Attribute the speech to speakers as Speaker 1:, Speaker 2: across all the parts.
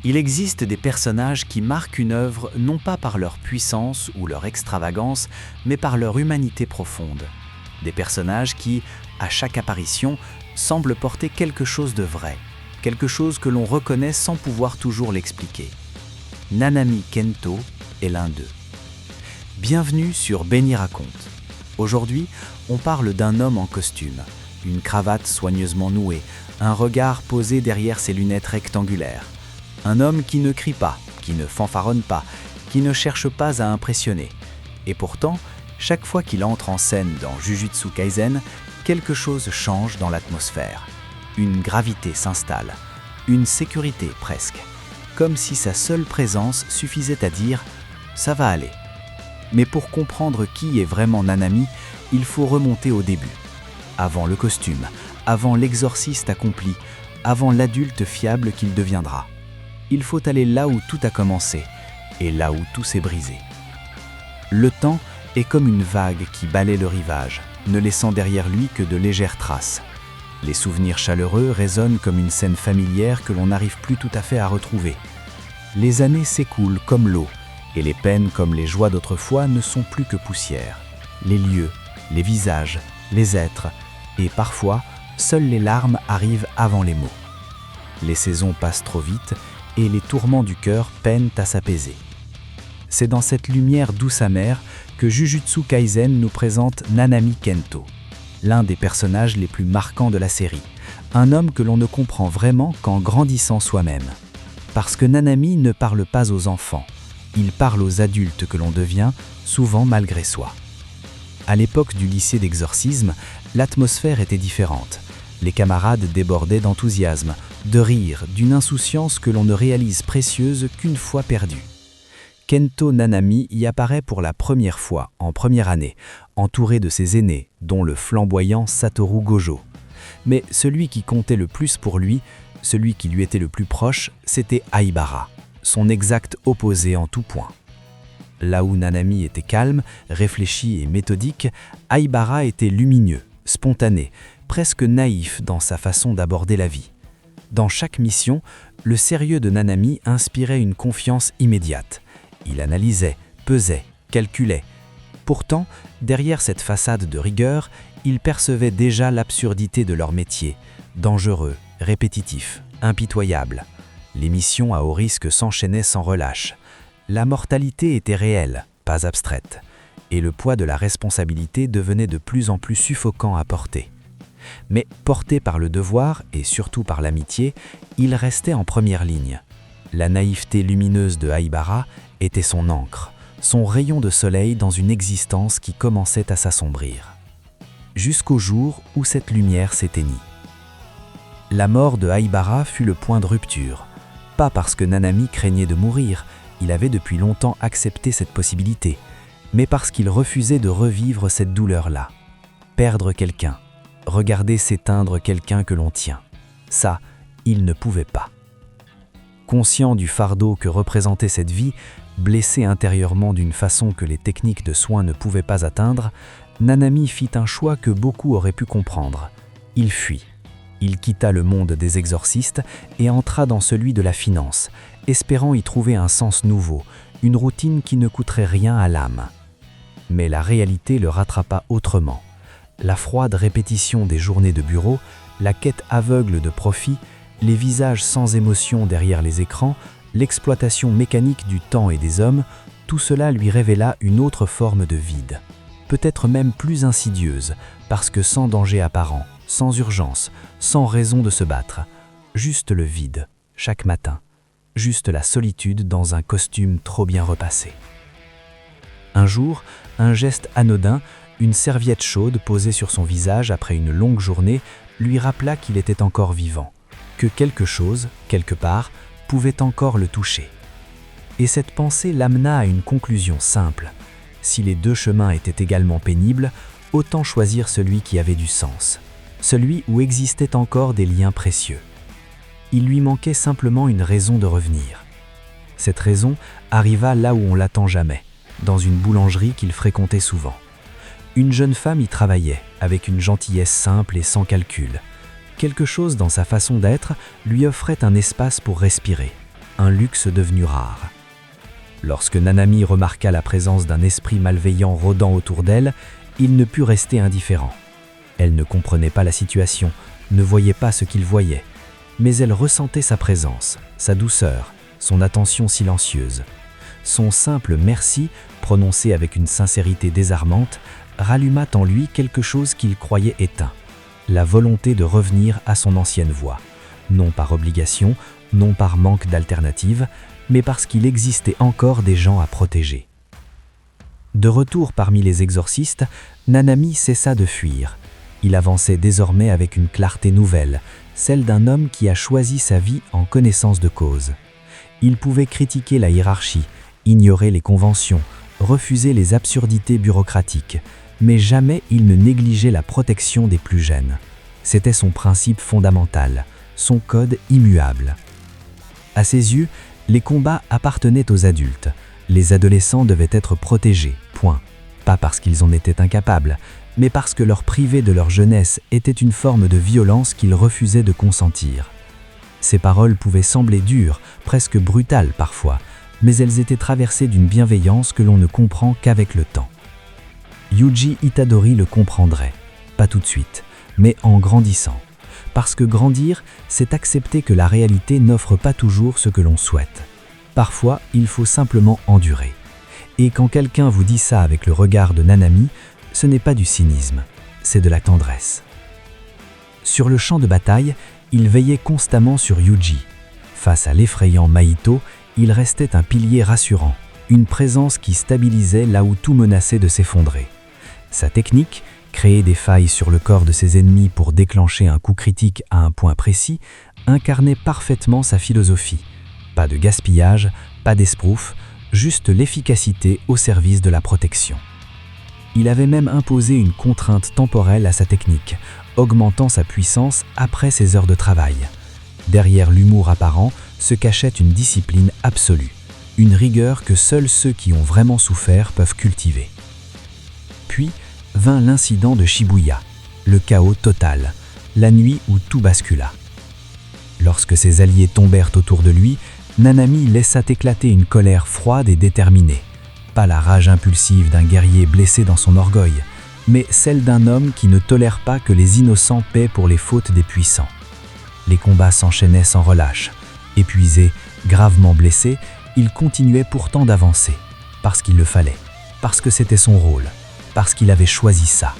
Speaker 1: Il existe des personnages qui marquent une œuvre non pas par leur puissance ou leur extravagance, mais par leur humanité profonde. Des personnages qui, à chaque apparition, semblent porter quelque chose de vrai, quelque chose que l'on reconnaît sans pouvoir toujours l'expliquer. Nanami Kento est l'un d'eux. Bienvenue sur Benny Raconte. Aujourd'hui, on parle d'un homme en costume, une cravate soigneusement nouée, un regard posé derrière ses lunettes rectangulaires. Un homme qui ne crie pas, qui ne fanfaronne pas, qui ne cherche pas à impressionner. Et pourtant, chaque fois qu'il entre en scène dans Jujutsu Kaisen, quelque chose change dans l'atmosphère. Une gravité s'installe, une sécurité presque, comme si sa seule présence suffisait à dire « ça va aller ». Mais pour comprendre qui est vraiment Nanami, il faut remonter au début. Avant le costume, avant l'exorciste accompli, avant l'adulte fiable qu'il deviendra. Il faut aller là où tout a commencé, et là où tout s'est brisé. Le temps est comme une vague qui balaie le rivage, ne laissant derrière lui que de légères traces. Les souvenirs chaleureux résonnent comme une scène familière que l'on n'arrive plus tout à fait à retrouver. Les années s'écoulent comme l'eau, et les peines comme les joies d'autrefois ne sont plus que poussière. Les lieux, les visages, les êtres, et parfois, seules les larmes arrivent avant les mots. Les saisons passent trop vite, et les tourments du cœur peinent à s'apaiser. C'est dans cette lumière douce amère que Jujutsu Kaisen nous présente Nanami Kento, l'un des personnages les plus marquants de la série, un homme que l'on ne comprend vraiment qu'en grandissant soi-même. Parce que Nanami ne parle pas aux enfants, il parle aux adultes que l'on devient, souvent malgré soi. À l'époque du lycée d'exorcisme, l'atmosphère était différente. Les camarades débordaient d'enthousiasme, de rire, d'une insouciance que l'on ne réalise précieuse qu'une fois perdue. Kento Nanami y apparaît pour la première fois, en première année, entouré de ses aînés, dont le flamboyant Satoru Gojo. Mais celui qui comptait le plus pour lui, celui qui lui était le plus proche, c'était Aibara, son exact opposé en tout point. Là où Nanami était calme, réfléchi et méthodique, Aibara était lumineux, spontané, presque naïf dans sa façon d'aborder la vie. Dans chaque mission, le sérieux de Nanami inspirait une confiance immédiate. Il analysait, pesait, calculait. Pourtant, derrière cette façade de rigueur, il percevait déjà l'absurdité de leur métier, dangereux, répétitif, impitoyable. Les missions à haut risque s'enchaînaient sans relâche. La mortalité était réelle, pas abstraite, et le poids de la responsabilité devenait de plus en plus suffocant à porter. Mais porté par le devoir et surtout par l'amitié, il restait en première ligne. La naïveté lumineuse de Aibara était son encre, son rayon de soleil dans une existence qui commençait à s'assombrir. Jusqu'au jour où cette lumière s'éteignit. La mort de Aibara fut le point de rupture. Pas parce que Nanami craignait de mourir, il avait depuis longtemps accepté cette possibilité, mais parce qu'il refusait de revivre cette douleur-là. Perdre quelqu'un, regarder s'éteindre quelqu'un que l'on tient. Ça, il ne pouvait pas. Conscient du fardeau que représentait cette vie, blessé intérieurement d'une façon que les techniques de soins ne pouvaient pas atteindre, Nanami fit un choix que beaucoup auraient pu comprendre. Il fuit. Il quitta le monde des exorcistes et entra dans celui de la finance, espérant y trouver un sens nouveau, une routine qui ne coûterait rien à l'âme. Mais la réalité le rattrapa autrement. La froide répétition des journées de bureau, la quête aveugle de profit, les visages sans émotion derrière les écrans, l'exploitation mécanique du temps et des hommes, tout cela lui révéla une autre forme de vide. Peut-être même plus insidieuse, parce que sans danger apparent, sans urgence, sans raison de se battre. Juste le vide, chaque matin. Juste la solitude dans un costume trop bien repassé. Un jour, un geste anodin, une serviette chaude posée sur son visage après une longue journée, lui rappela qu'il était encore vivant, que quelque chose, quelque part, pouvait encore le toucher. Et cette pensée l'amena à une conclusion simple. Si les deux chemins étaient également pénibles, autant choisir celui qui avait du sens, celui où existaient encore des liens précieux. Il lui manquait simplement une raison de revenir. Cette raison arriva là où on l'attend jamais, dans une boulangerie qu'il fréquentait souvent. Une jeune femme y travaillait, avec une gentillesse simple et sans calcul. Quelque chose dans sa façon d'être lui offrait un espace pour respirer. un luxe devenu rare. Lorsque Nanami remarqua la présence d'un esprit malveillant rôdant autour d'elle, il ne put rester indifférent. Elle ne comprenait pas la situation, ne voyait pas ce qu'il voyait, mais elle ressentait sa présence, sa douceur, son attention silencieuse. Son simple « merci », prononcé avec une sincérité désarmante, ralluma en lui quelque chose qu'il croyait éteint, la volonté de revenir à son ancienne voie, non par obligation, non par manque d'alternative, mais parce qu'il existait encore des gens à protéger. De retour parmi les exorcistes, Nanami cessa de fuir. Il avançait désormais avec une clarté nouvelle, celle d'un homme qui a choisi sa vie en connaissance de cause. Il pouvait critiquer la hiérarchie, ignorer les conventions, refuser les absurdités bureaucratiques, mais jamais il ne négligeait la protection des plus jeunes. C'était son principe fondamental, son code immuable. À ses yeux, les combats appartenaient aux adultes. Les adolescents devaient être protégés, point. Pas parce qu'ils en étaient incapables, mais parce que leur priver de leur jeunesse était une forme de violence qu'ils refusaient de consentir. Ces paroles pouvaient sembler dures, presque brutales parfois, mais elles étaient traversées d'une bienveillance que l'on ne comprend qu'avec le temps. Yuji Itadori le comprendrait, pas tout de suite, mais en grandissant. Parce que grandir, c'est accepter que la réalité n'offre pas toujours ce que l'on souhaite. Parfois, il faut simplement endurer. Et quand quelqu'un vous dit ça avec le regard de Nanami, ce n'est pas du cynisme, c'est de la tendresse. Sur le champ de bataille, il veillait constamment sur Yuji. Face à l'effrayant Mahito, il restait un pilier rassurant, une présence qui stabilisait là où tout menaçait de s'effondrer. Sa technique, créer des failles sur le corps de ses ennemis pour déclencher un coup critique à un point précis, incarnait parfaitement sa philosophie. Pas de gaspillage, pas d'esbrouf, juste l'efficacité au service de la protection. Il avait même imposé une contrainte temporelle à sa technique, augmentant sa puissance après ses heures de travail. Derrière l'humour apparent se cachait une discipline absolue, une rigueur que seuls ceux qui ont vraiment souffert peuvent cultiver. Puis vint l'incident de Shibuya, le chaos total, la nuit où tout bascula. Lorsque ses alliés tombèrent autour de lui, Nanami laissa éclater une colère froide et déterminée. Pas la rage impulsive d'un guerrier blessé dans son orgueil, mais celle d'un homme qui ne tolère pas que les innocents paient pour les fautes des puissants. Les combats s'enchaînaient sans relâche. Épuisé, gravement blessé, il continuait pourtant d'avancer, parce qu'il le fallait, parce que c'était son rôle, parce qu'il avait choisi ça.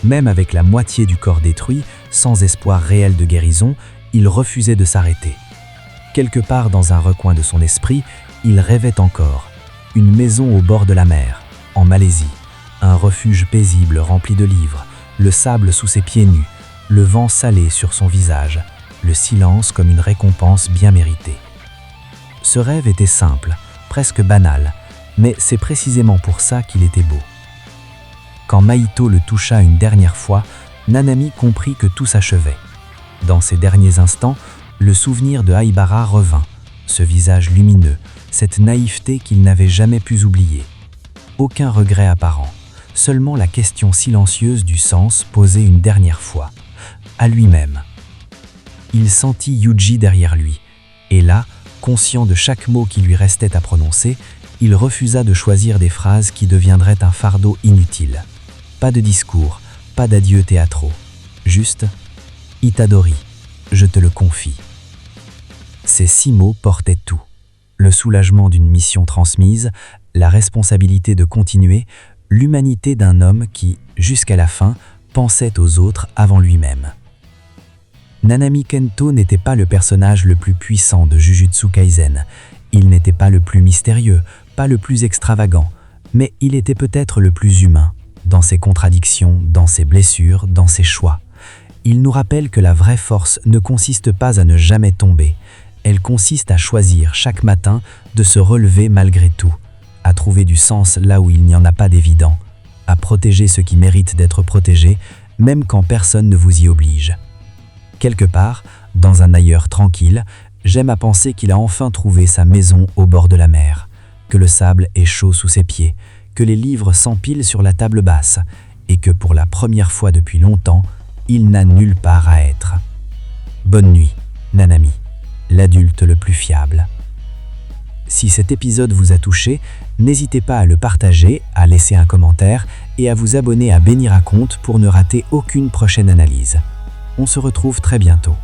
Speaker 1: Même avec la moitié du corps détruit, sans espoir réel de guérison, il refusait de s'arrêter. Quelque part dans un recoin de son esprit, il rêvait encore. Une maison au bord de la mer, en Malaisie, un refuge paisible rempli de livres, le sable sous ses pieds nus, le vent salé sur son visage, le silence comme une récompense bien méritée. Ce rêve était simple, presque banal, mais c'est précisément pour ça qu'il était beau. Quand Mahito le toucha une dernière fois, Nanami comprit que tout s'achevait. Dans ces derniers instants, le souvenir de Haibara revint, ce visage lumineux, cette naïveté qu'il n'avait jamais pu oublier. Aucun regret apparent, seulement la question silencieuse du sens posée une dernière fois, à lui-même. Il sentit Yuji derrière lui, et là, conscient de chaque mot qui lui restait à prononcer, il refusa de choisir des phrases qui deviendraient un fardeau inutile. Pas de discours, pas d'adieux théâtraux, juste « Itadori, je te le confie ». Ces 6 mots portaient tout. Le soulagement d'une mission transmise, la responsabilité de continuer, l'humanité d'un homme qui, jusqu'à la fin, pensait aux autres avant lui-même. Nanami Kento n'était pas le personnage le plus puissant de Jujutsu Kaisen. Il n'était pas le plus mystérieux, pas le plus extravagant, mais il était peut-être le plus humain, dans ses contradictions, dans ses blessures, dans ses choix. Il nous rappelle que la vraie force ne consiste pas à ne jamais tomber. Elle consiste à choisir chaque matin de se relever malgré tout, à trouver du sens là où il n'y en a pas d'évident, à protéger ceux qui méritent d'être protégés, même quand personne ne vous y oblige. Quelque part, dans un ailleurs tranquille, j'aime à penser qu'il a enfin trouvé sa maison au bord de la mer, que le sable est chaud sous ses pieds, que les livres s'empilent sur la table basse, et que pour la première fois depuis longtemps, il n'a nulle part à être. Bonne nuit, Nanami. l'adulte le plus fiable. Si cet épisode vous a touché, n'hésitez pas à le partager, à laisser un commentaire et à vous abonner à Benny Raconte pour ne rater aucune prochaine analyse. On se retrouve très bientôt.